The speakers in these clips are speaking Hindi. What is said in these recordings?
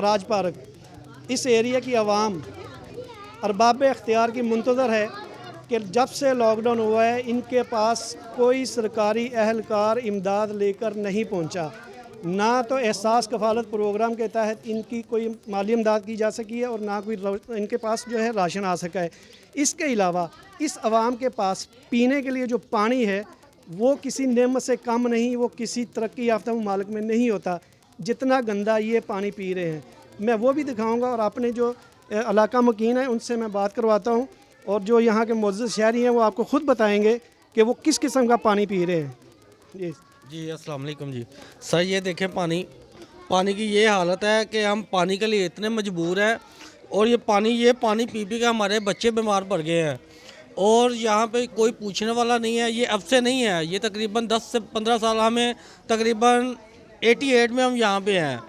राज पार्क, इस एरिया की आवाम अरबाब इख्तियार की मुंतज़र है कि जब से लॉकडाउन हुआ है इनके पास कोई सरकारी अहलकार इमदाद लेकर नहीं पहुंचा। ना तो एहसास कफ़ालत प्रोग्राम के तहत इनकी कोई माली इमदाद की जा सकी है और ना कोई इनके पास जो है राशन आ सका है। इसके अलावा इस आवाम के पास पीने के लिए जो पानी है वो किसी नेमत से कम नहीं, वो किसी तरक्की याफ्ता ममालिक में नहीं होता जितना गंदा ये पानी पी रहे हैं। मैं वो भी दिखाऊंगा और अपने जो इलाका मकीन है उनसे मैं बात करवाता हूँ और जो यहाँ के मुअज़्ज़ज़ शहरी हैं वो आपको ख़ुद बताएंगे कि वो किस किस्म का पानी पी रहे हैं। जी अस्सलाम वालेकुम जी सर, ये देखें पानी की ये हालत है कि हम पानी के लिए इतने मजबूर हैं और ये पानी पी के हमारे बच्चे बीमार पड़ गए हैं और यहाँ पे कोई पूछने वाला नहीं है। ये अब से नहीं है, ये तकरीबन 10 से 15 साल, हमें तकरीबन 88 में हम यहाँ पे हैं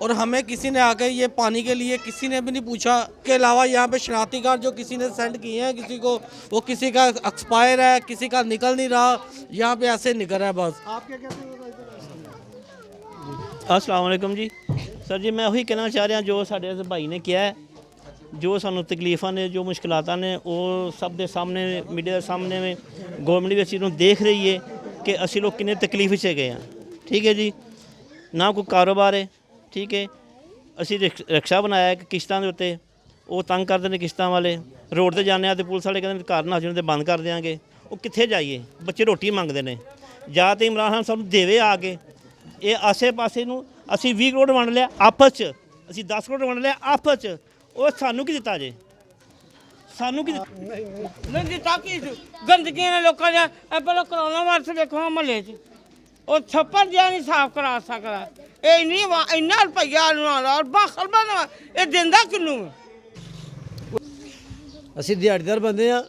और हमें किसी ने आकर ये पानी के लिए किसी ने भी नहीं पूछा। के अलावा यहाँ पे शनाख्ती कार्ड जो किसी ने सेंड किए हैं किसी को, वो किसी का एक्सपायर है, किसी का निकल नहीं रहा, यहाँ पे ऐसे निकल रहा है बस। आप क्या कहते हैं? अस्सलाम वालेकुम जी सर जी, मैं वही कहना चाह रहा जो साढ़े भाई ने किया है, जो सानू तकलीफा ने जो मुश्किलात ने वो सब के सामने मीडिया के सामने में गौरमेंट भी इस चीज़ देख रही है कि असी लोग कितने तकलीफ से गए हैं। ठीक है जी, ना कोई कारोबार है, ठीक है, असी रिक्शा बनाया है कि किश्तों के उत्ते वो तंग करते हैं, किश्तों वाले रोड पर जाने तो पुलिस वाले कहते घर ना जाने बंद कर देंगे। वो कित्थे जाइए, बच्चे रोटी मंगते हैं, या तो इमरान खान सानू देवे आके ये आसे पासे नूं असी 20 करोड़ वंड लिया आपस च, असी 10 करोड़ वंड लिया आपस च, वो सानू की दिता जे, सानू की नहीं दिता कि गंदगी ने लोगों ने पहले कोरोना वायरस देखो महल्ले च और छप्पर जिहा नहीं साफ करा सकता। ये इन्ना रुपया और बाखल बना ये दिंदा किन्नू ਅਸੀਂ ਦਿਹਾੜੀਦਾਰ ਬੰਦੇ ਆ,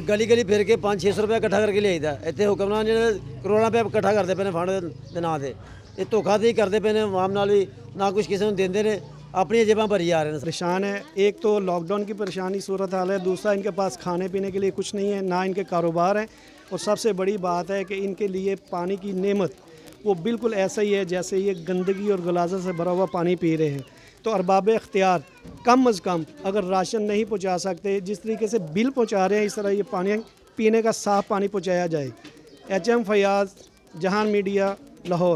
ਗਲੀ ਗਲੀ ਫਿਰ ਕੇ 500-600 ਰੁਪਏ ਇਕੱਠਾ ਕਰਕੇ ਲਿਆਈਦਾ। ਇੱਥੇ ਹੁਕਮਰਾਨ ਜਿਹੜੇ ਕਰੋੜਾਂ ਰੁਪਏ ਇਕੱਠਾ ਕਰਦੇ ਪਏ ਨੇ ਫੰਡ ਦੇ ਨਾਂ ਤੇ, ਇਹ ਧੋਖਾਧੜੀ ਕਰਦੇ ਪਏ ਨੇ ਆਵਾਮ ਨਾਲ ਵੀ, ਨਾ ਕੁਝ ਕਿਸੇ ਨੂੰ ਦਿੰਦੇ ਨੇ, अपनी जेबा भरी जा रहे हैं। परेशान है, एक तो लॉकडाउन की परेशानी सूरत हाल है, दूसरा इनके पास खाने पीने के लिए कुछ नहीं है, ना इनके कारोबार हैं और सबसे बड़ी बात है कि इनके लिए पानी की नेमत वो बिल्कुल ऐसा ही है जैसे ये गंदगी और गलाजा से भरा हुआ पानी पी रहे हैं। तो अरबाब इख्तियार कम अज़ कम अगर राशन नहीं पहुँचा सकते, जिस तरीके से बिल पहुँचा रहे हैं इस तरह ये पानी पीने का साफ़ पानी पहुँचाया जाए। HM फयाज़, जहान मीडिया, लाहौर।